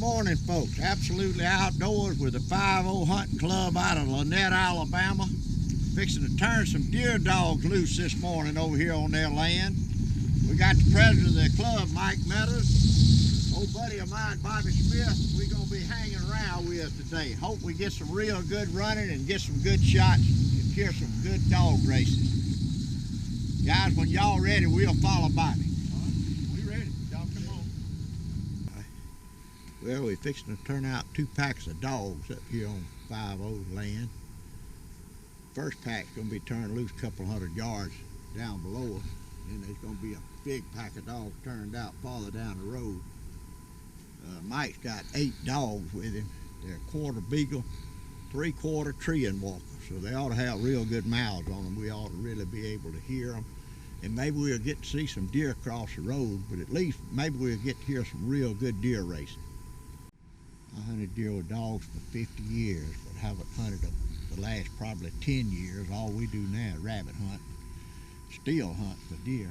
morning, folks. Absolutely outdoors with the 5-0 Hunting Club out of Lanett, Alabama. Fixing to turn some deer dogs loose this morning over here on their land. We got the president of the club, Mike Meadows. Old buddy of mine, Bobby Smith, we're going to be hanging around with today. Hope we get some real good running and get some good shots and hear some good dog races. Guys, when y'all ready, we'll follow Bobby. We ready. Y'all come on. Well, we're fixing to turn out 2 packs of dogs up here on 5-0 land. First pack's going to be turned loose a couple hundred yards down below us. Then there's going to be a big pack of dogs turned out farther down the road. Mike's got 8 dogs with him. They're quarter beagle, 3/4 treeing walker, so they ought to have real good mouths on them. We ought to really be able to hear them. And maybe we'll get to see some deer across the road, but at least maybe we'll get to hear some real good deer racing. I hunted deer with dogs for 50 years, but haven't hunted them the last probably 10 years. All we do now is rabbit hunt, still hunt for deer.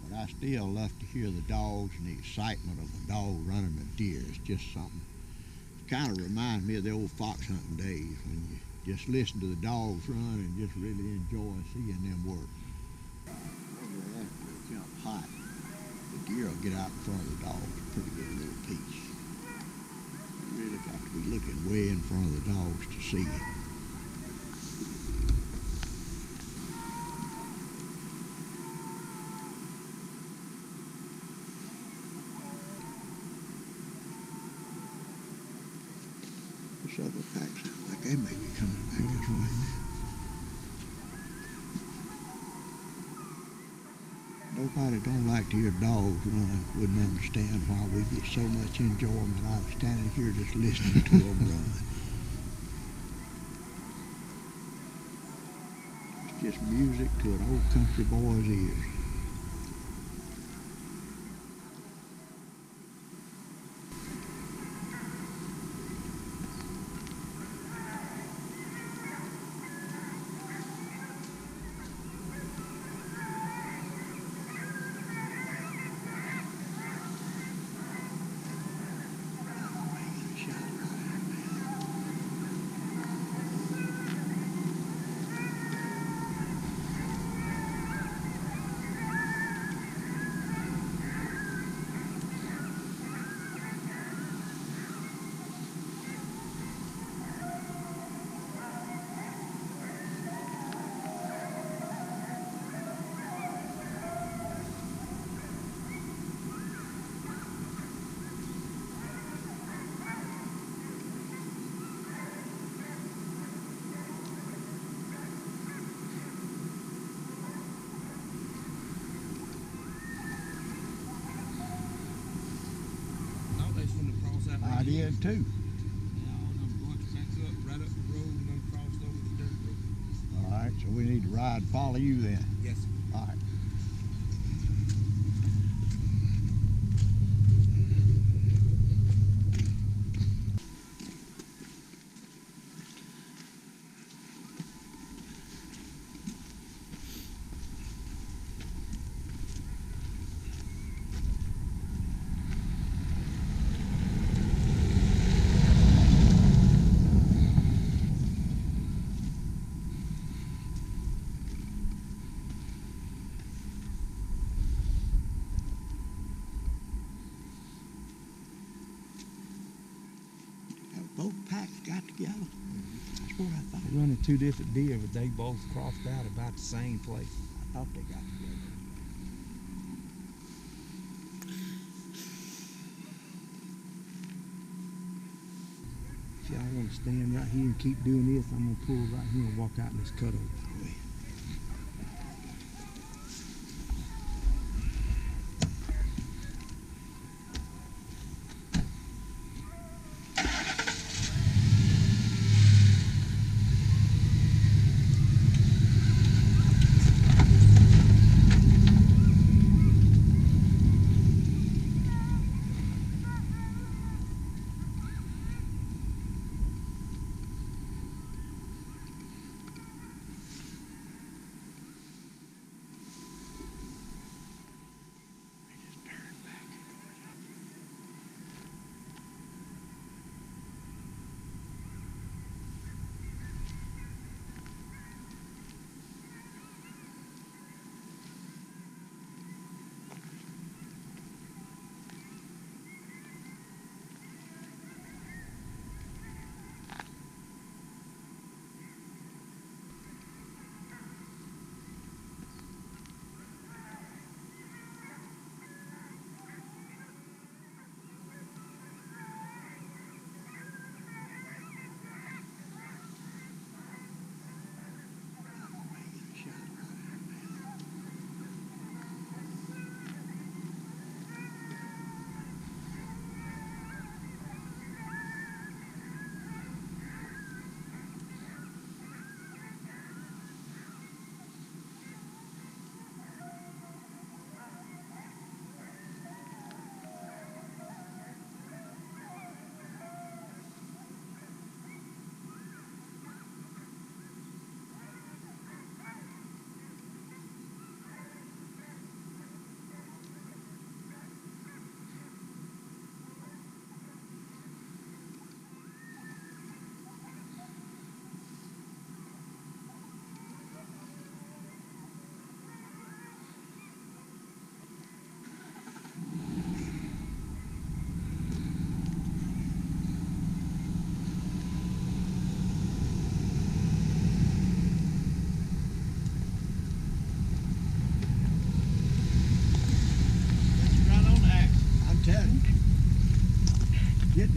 But I still love to hear the dogs and the excitement of a dog running a deer. It's just something. It kind of reminds me of the old fox hunting days when you just listen to the dogs run and just really enjoy seeing them work. After it jump hot, the deer will get out in front of the dogs. Pretty good little piece. You really got to be looking way in front of the dogs to see it. This other pack sounds like they may be coming back this way. Nobody don't like to hear dogs run. Wouldn't understand why we get so much enjoyment out of standing here just listening to them run. It's just music to an old country boy's ears. I did too. All right, so we need to ride and follow you then. Yes. All right. Both packs got together. That's what I thought. Running 2 different deer, but they both crossed out about the same place. I thought they got together. If y'all want to stand right here and keep doing this, I'm going to pull right here and walk out in this cutover.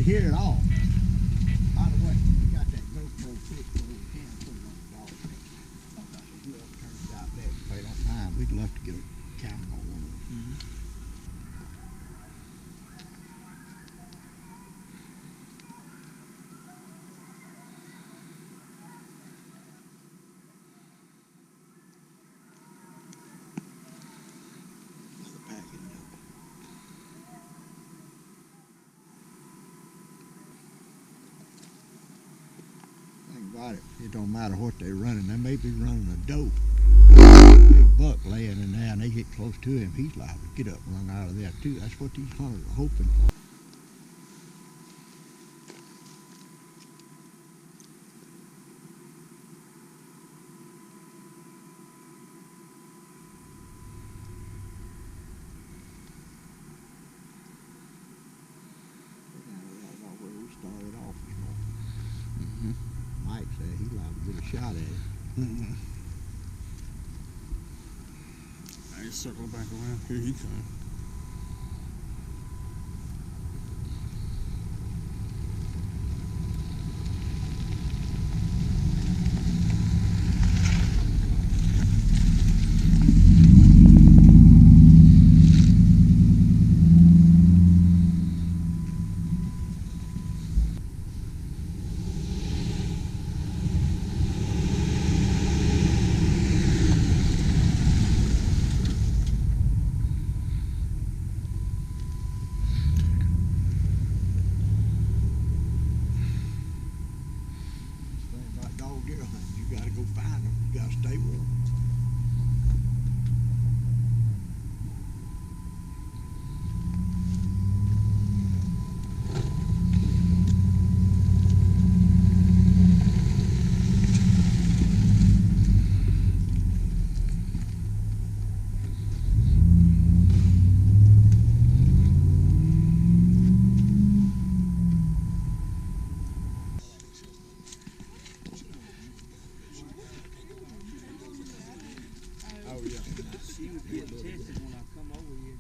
hear it all. By the way, we got that GoPro fixed so we can put it on the dog next time. If it turns out that if they don't mind, we'd love to get a camera on one of them. Another packet now. Think about it. It don't matter what they're running. They may be running a dope. Big buck laying in there and they get close to him. He's liable to get up and run out of there too. That's what these hunters are hoping for. That's where we started off this morning. Mike said he's liable to get a shot at it. I just circle back around. Here he comes. You gotta go find them. You gotta stay with them. Oh yeah. She would get tested when I come over here.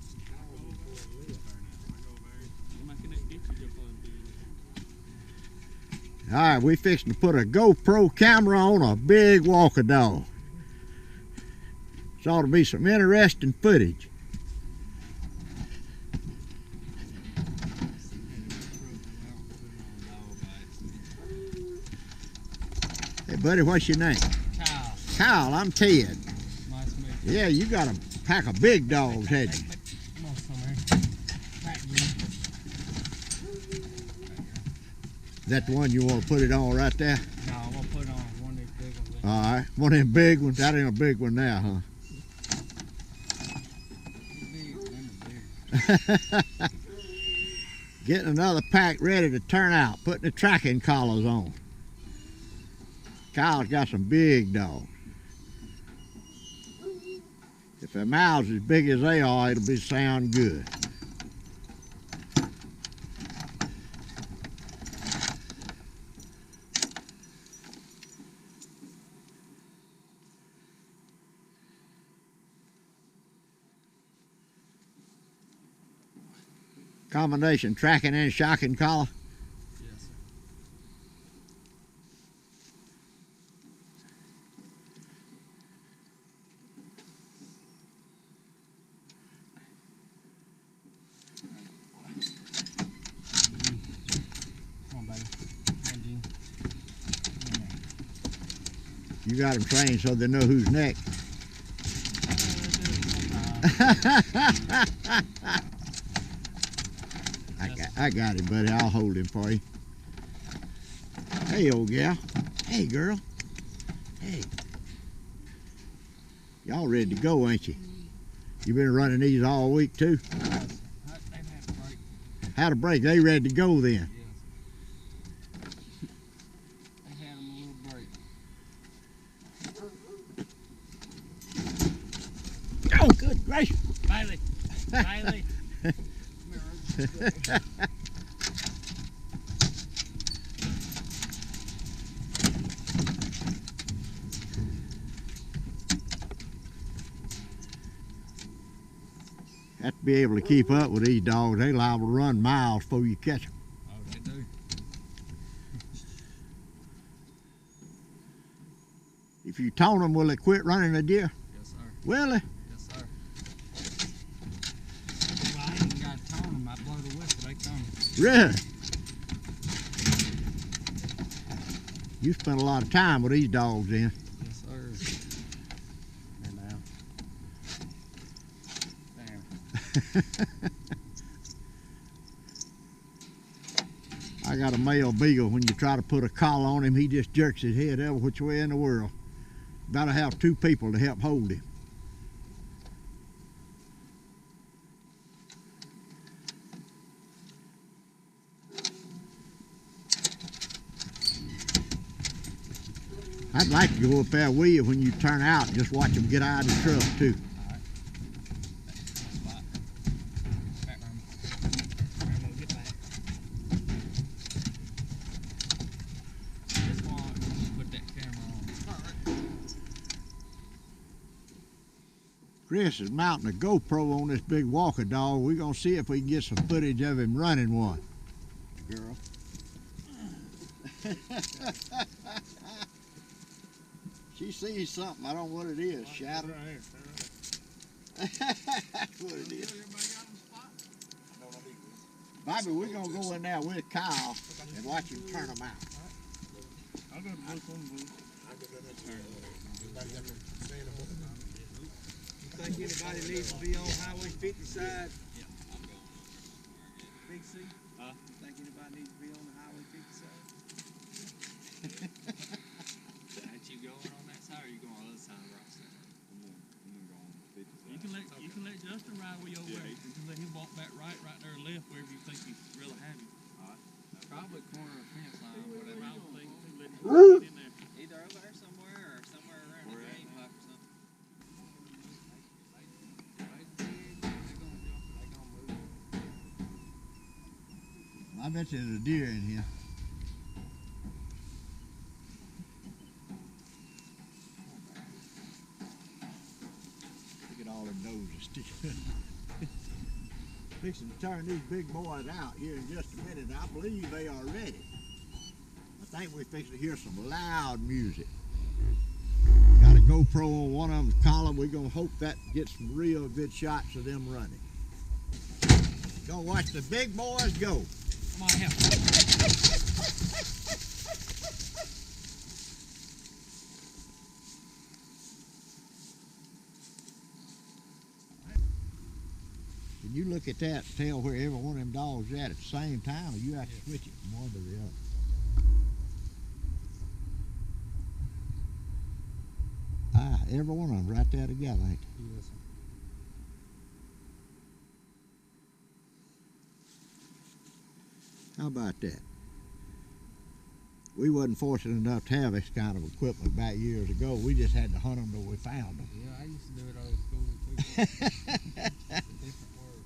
All right, we fixing to put a GoPro camera on a big walker dog. This ought to be some interesting footage. Hey buddy, what's your name? Kyle. Kyle, I'm Ted. Nice to meet you. Yeah, you got a pack of big dogs, hadn't you? Come on, come here. Back you. Is that the one you want to put it on right there? No, I'm gonna put it on one of these big ones. All right, one of them big ones. That ain't a big one now, huh? Getting another pack ready to turn out, putting the tracking collars on. Kyle's got some big dogs. If their mouths as big as they are, it'll be sound good. Combination tracking and shocking collar. Yes, sir. Come on, baby. Come on, Gene. You got them trained so they know who's next. I got him, buddy. I'll hold him for you. Hey, old gal. Hey, girl. Hey. Y'all ready to go, ain't you? You been running these all week, too? They've had a break. Had a break. They ready to go then. Yes. They had them a little break. Oh, good gracious. Bailey. Bailey. Have to be able to keep up with these dogs. They liable to run miles before you catch them. Oh, they do. If you tone them, will they quit running a deer? Yes, sir. Will they? Yes, sir. Well, I ain't got to tone them. I blow the whistle, they come. Really? You spent a lot of time with these dogs then. Yes, sir. Here now. Damn. I got a male beagle. When you try to put a collar on him, he just jerks his head every which way in the world. Gotta have two people to help hold him. I'd like to go up there with you when you turn out and just watch them get out of the truck too. Chris is mounting a GoPro on this big walker dog. We're gonna see if we can get some footage of him running one. Girl. She sees something. I don't know what it is. Shadow. That's what it is. Bobby, we're gonna go in there with Kyle and watch him turn them out. I'll go to this one, please. Think anybody needs to be on Highway 50 side? Yeah, I'm going. Big C? Huh? You think anybody needs to be on the Highway 50 side? Ain't you going on that side or you going on the other side of the rock side? I'm gonna go on 50 side. You can let Justin ride with you over there. You can let him walk back right there left wherever you think he's really happy. Alright. Probably corner of the fence line or whatever. I don't think let him get in there. Either over there somewhere or somewhere around the game park or something. I bet you there's a deer in here. Look at all them noses. Fixing to turn these big boys out here in just a minute. I believe they are ready. I think we're fixing to hear some loud music. Got a GoPro on one of them's collar. We're gonna hope that gets some real good shots of them running. Gonna watch the big boys go. Come on, help. Can you look at that and tell where every one of them dogs is at the same time, or you have to switch it from one to the other? Ah, every one of them right there together, ain't they? Yes, sir. How about that? We wasn't fortunate enough to have this kind of equipment back years ago. We just had to hunt them till we found them. Yeah, I used to do it old school too. It's a different word.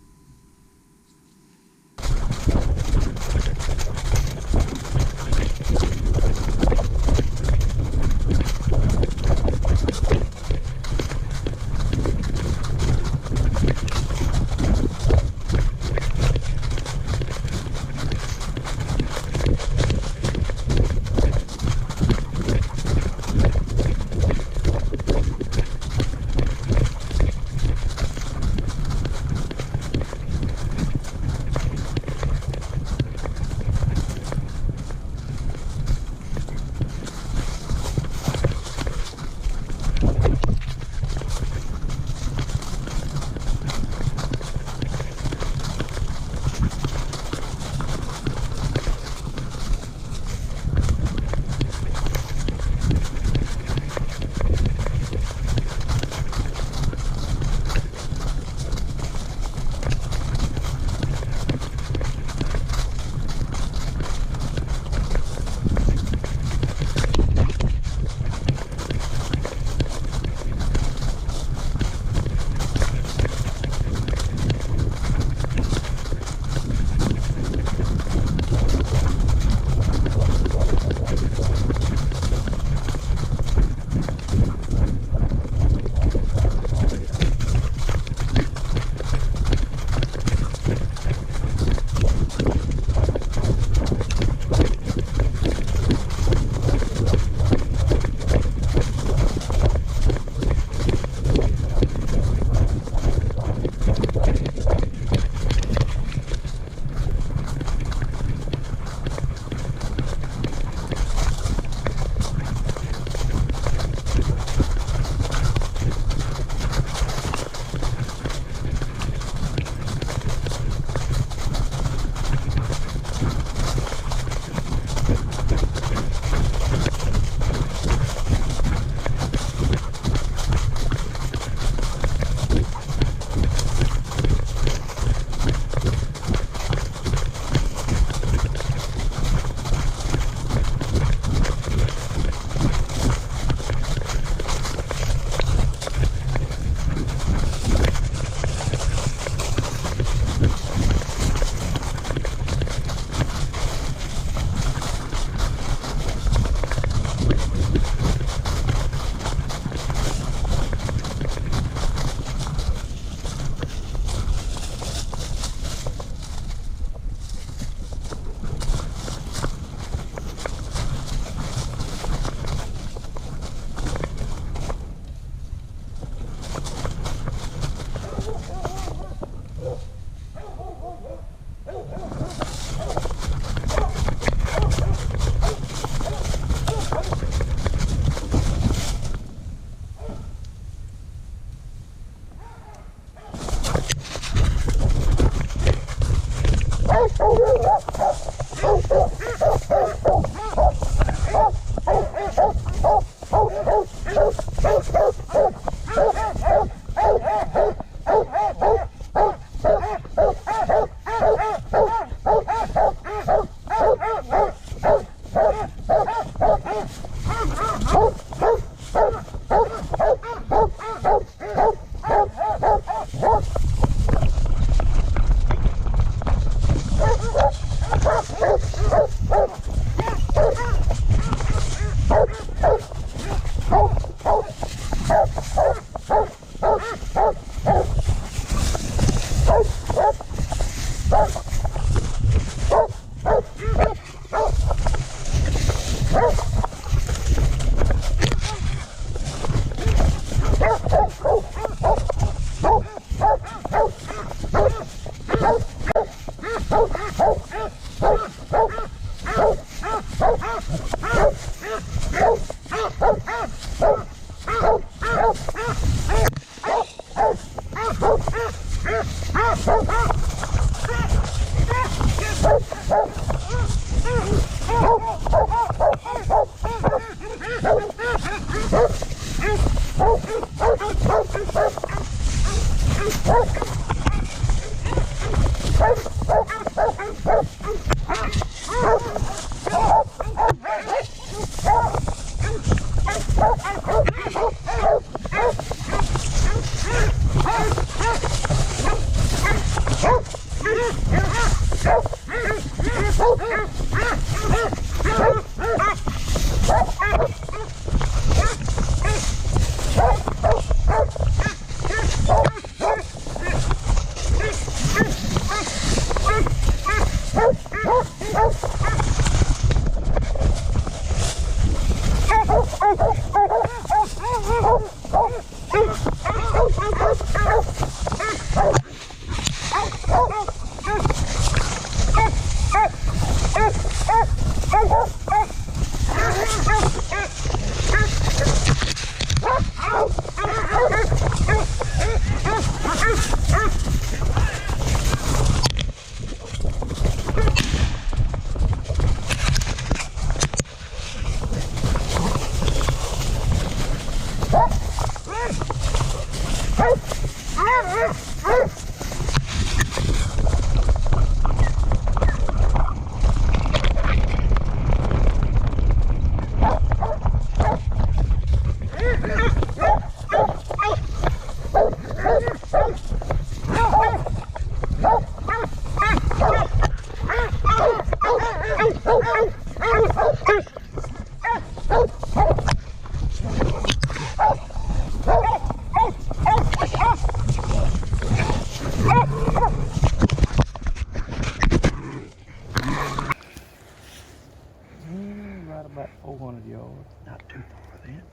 Right about 400 yards. Not too far then.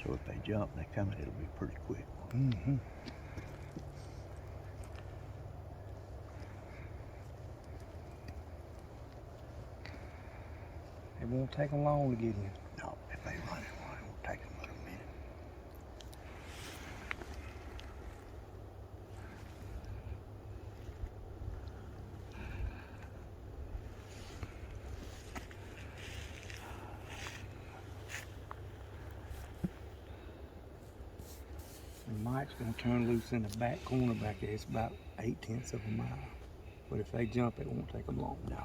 So if they jump and they come in, it'll be pretty quick. Mm-hmm. It won't take them long to get in. No, if they run it, well, it won't take them but a minute. And Mike's gonna turn loose in the back corner back there. It's about 8/10 of a mile. But if they jump, it won't take them long. No.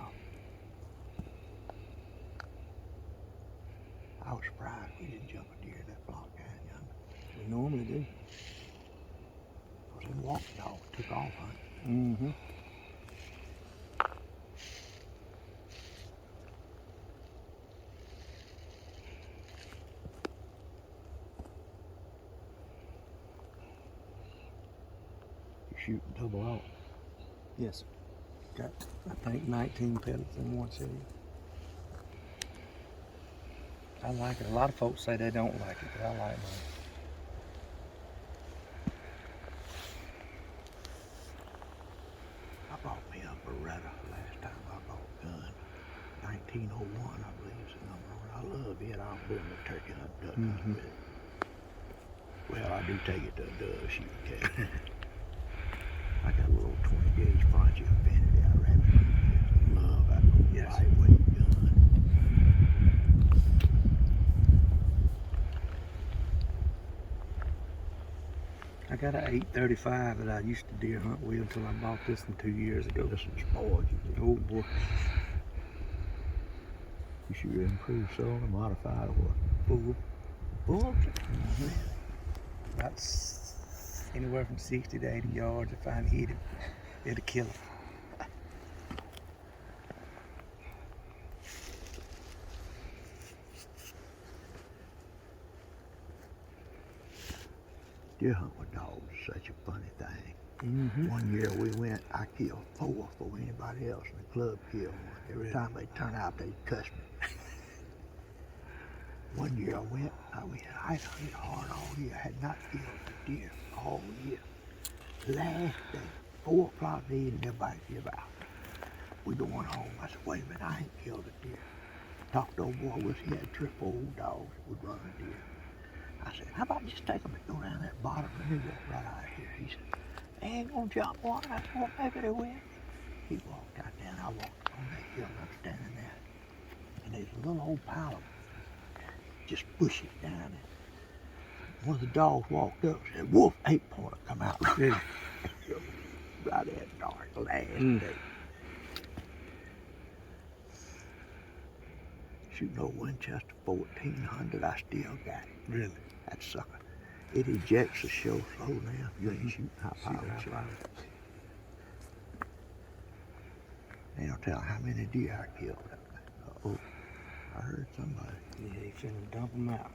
I was surprised we didn't jump a deer in that flock canyon. We normally do. Because them walking dogs took off hunting. Mm-hmm. You shooting double out. Yes. Got, I think, 19 pellets in one shell. I like it. A lot of folks say they don't like it, but I like it. I bought me a Beretta last time I bought a gun. 1901, I believe is the number on it. I love it. I'll build a turkey hunt, duck hunt with it. Well, I do take it to a dove shooting cage. I got a little 20 gauge Frontier Infinity I rabbit. Love that little lightweight gun. I got an 835 that I used to deer hunt with until I bought this one 2 years ago. This one's spoiled. Oh boy. You should improve so on a modified or what? Bull. Bull? About anywhere from 60 to 80 yards. If I hit it, it'll kill it. Deer hunt with dogs is such a funny thing. Mm-hmm. One year we went, I killed 4 before anybody else in the club killed one. Every time they turn out, they cuss me. One year I went, I hunted hard all year. I had not killed a deer all year. Last day, 4 o'clock in the evening, everybody give out. We going home. I said, wait a minute, I ain't killed a deer. talked to old boy was he had triple old dogs that would run a deer. I said, how about just take them and go down that bottom and he walked right out here. He said, they ain't gonna jump one. I said, well, maybe they will. He walked out there and I walked on that hill and I'm standing there. And there's a little old pile of just bushes down there. One of the dogs walked up and said, wolf, 8-pointer come out. Yeah. Right at dark last day. Shooting old Winchester 1400, I still got it. Really? That sucker. It ejects the show slow now. You ain't shooting high power shot. They don't tell how many deer I killed up there. Uh-oh. I heard somebody. Yeah, he finna dump them out.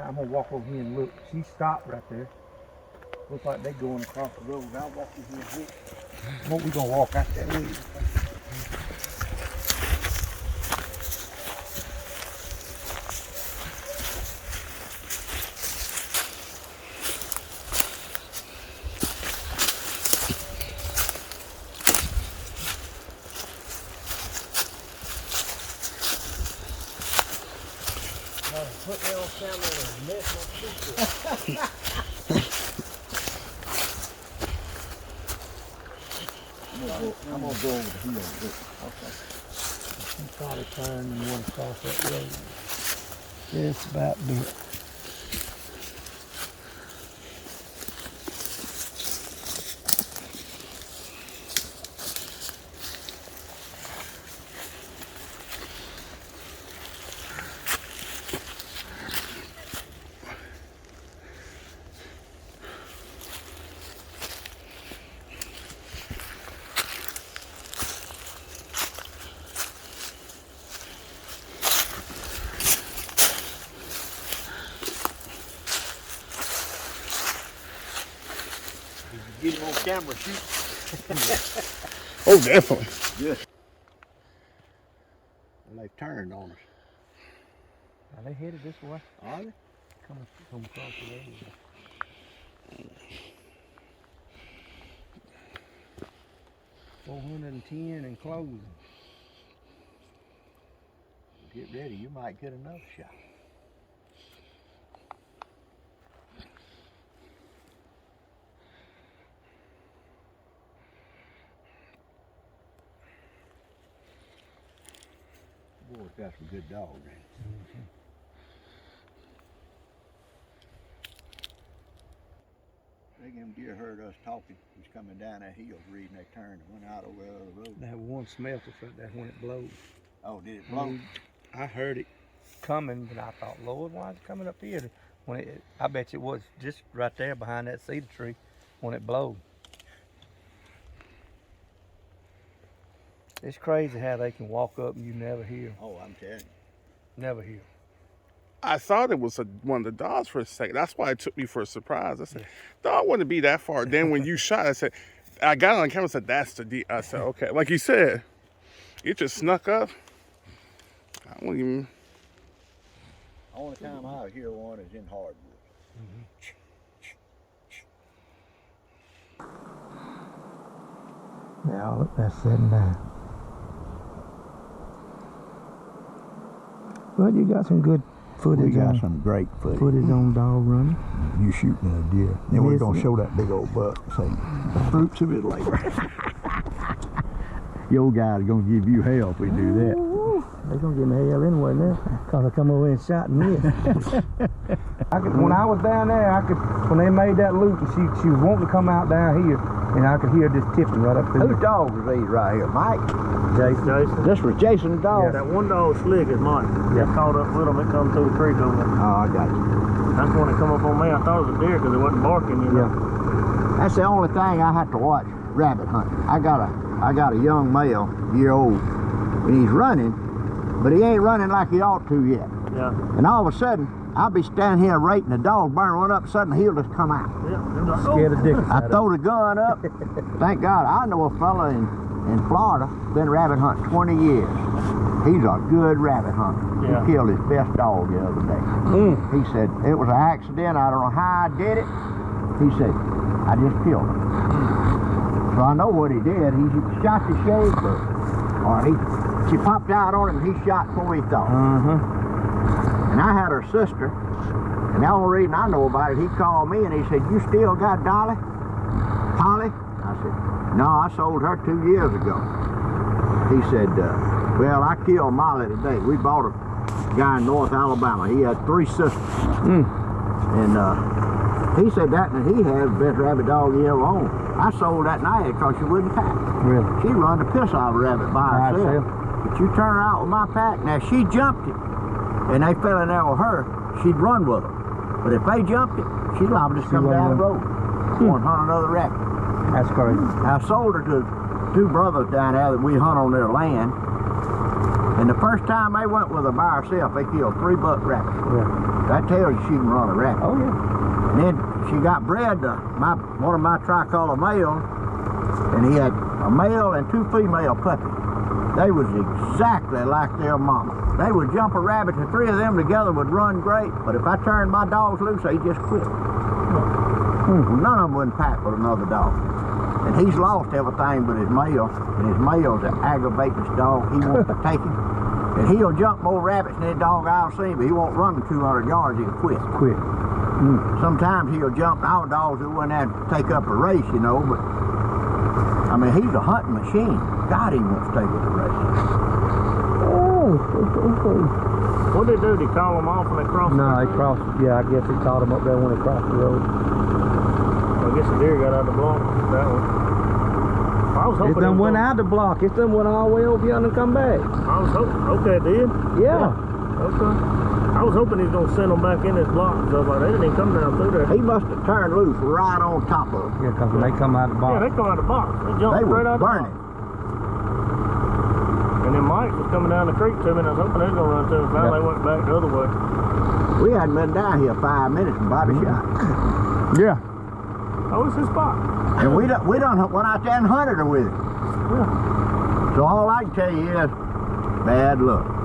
I'm gonna walk over here and look. She stopped right there. Looks like they going across the road. I'll walk over here and look. What we gonna walk out that way? Put me on camera and mess my picture. I'm gonna go over the hill. Okay. She probably turned and went across that road. Just about bent. Get him on camera, shoot. Oh, definitely. Good. Well, they turned on us. Are they headed this way? Are they? Come across the road. 410 and closing. Get ready, you might get another shot. Boy, got some good dogs in it. They them deer heard us talking. Was coming down that hill, reading. They turned and went out over the other road. That one smelt us right there when it blows. Oh, did it blow? I heard it coming, but I thought, Lord, why is it coming up here? When I bet you it was just right there behind that cedar tree when it blowed. It's crazy how they can walk up and you never hear. Oh, I'm telling you. Never hear. I thought it was one of the dogs for a second. That's why it took me for a surprise. I said, dog wouldn't be that far. Then when you shot, I said, I got it on camera and said, that's the deer. I said, okay. Like you said, it just snuck up. I won't even. Only time I hear one is in hardwood. Yeah, look, that's sitting down. Well, you got some good footage. We got on, some great footage. on dog running. You shooting a deer. Then we're gonna show that big old buck. Say the fruits of his labor. Your guy's gonna give you hell if we do that. They're gonna give me hell anyway now, cause I come over and shot and missed. When I was down there, when they made that loop, and she was wanting to come out down here, and I could hear this tipping right up through. Whose dog was these right here, Mike? Jason. This was Jason's dog. That one dog slick is mine. Got caught up with him. It come through the creek over there. Oh, I got you. That's when it come up on me. I thought it was a deer because it wasn't barking, you know. That's the only thing I have to watch rabbit hunting. I got a young male, year old, and he's running, but he ain't running like he ought to yet. Yeah. And all of a sudden, I'll be standing here rating the dog, burn one up, suddenly he'll just come out. Yeah. Like, Scared of dickens. I throw the gun up. Thank God, I know a fella in Florida, been rabbit hunting 20 years. He's a good rabbit hunter. Yeah. He killed his best dog the other day. He said, it was an accident, I don't know how I did it. He said, I just killed him. So I know what he did. He shot the shade bird. Or she popped out on him and he shot before he thought. And I had her sister, and the only reason I know about it, he called me and he said, you still got Dolly? Polly? I said, no, I sold her 2 years ago. He said, well, I killed Molly today. We bought a guy in Lanett Alabama. He had 3 sisters. And he said that, and he had the best rabbit dog he ever owned. I sold that night because she wouldn't pack. Really? She run the piss out of a rabbit by herself. But you turn her out with my pack. Now, she jumped it, and they fell in there with her, she'd run with them. But if they jumped it, she'd liable to just come down the road. Go and hunt another rabbit. That's crazy. I sold her to 2 brothers down there that we hunt on their land. And the first time they went with her by herself, they killed 3 buck rabbits. Yeah. That tells you she can run a rabbit. Oh yeah. And then she got bred to one of my tricolor males, and he had a male and 2 female puppies. They was exactly like their mama. They would jump a rabbit, and 3 of them together would run great, but if I turned my dogs loose, they just quit. None of them wouldn't pack with another dog. And he's lost everything but his male, and his male's an aggravating dog. He wants to take him. And he'll jump more rabbits than that dog I've seen, but he won't run 200 yards, he'll quit. Sometimes he'll jump our dogs that wouldn't have to take up a race, you know, but I mean, he's a hunting machine. God, he wants to take up a race. what did they do? Did he call them off when they crossed? No, they crossed. Yeah, I guess he caught them up there when they crossed the road. I guess the deer got out of the block. That one. I was hoping It done went out the block. It done went all the way over yonder and come back. I was hoping. Okay, it did? Yeah. Okay. I was hoping he was going to send them back in his block and stuff like that. They didn't even come down through there. He must have turned loose right on top of them. Yeah, because when they come out of the box. Yeah, they come out of the box. They jumped They straight were out the box. burning. And then Mike was coming down the creek to me, and I was hoping they was going to run to us. Now they went back the other way. We hadn't been down here 5 minutes and Bobby shot. Yeah. Oh, it's his spot. And we done went out there and hunted her with him. Yeah. So all I can tell you is, bad luck.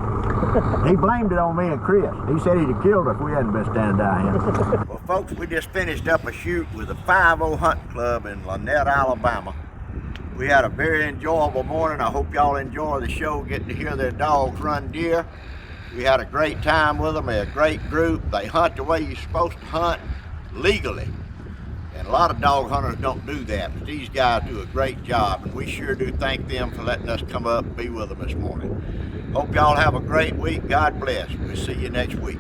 He blamed it on me and Chris. He said he'd have killed us if we hadn't been standing down here. Well, folks, we just finished up a shoot with the 5-0 Hunting Club in Lanett, Alabama. We had a very enjoyable morning. I hope y'all enjoy the show, getting to hear their dogs run deer. We had a great time with them. They're a great group. They hunt the way you're supposed to hunt, legally. And a lot of dog hunters don't do that, but these guys do a great job, and we sure do thank them for letting us come up and be with them this morning. Hope y'all have a great week. God bless. We'll see you next week.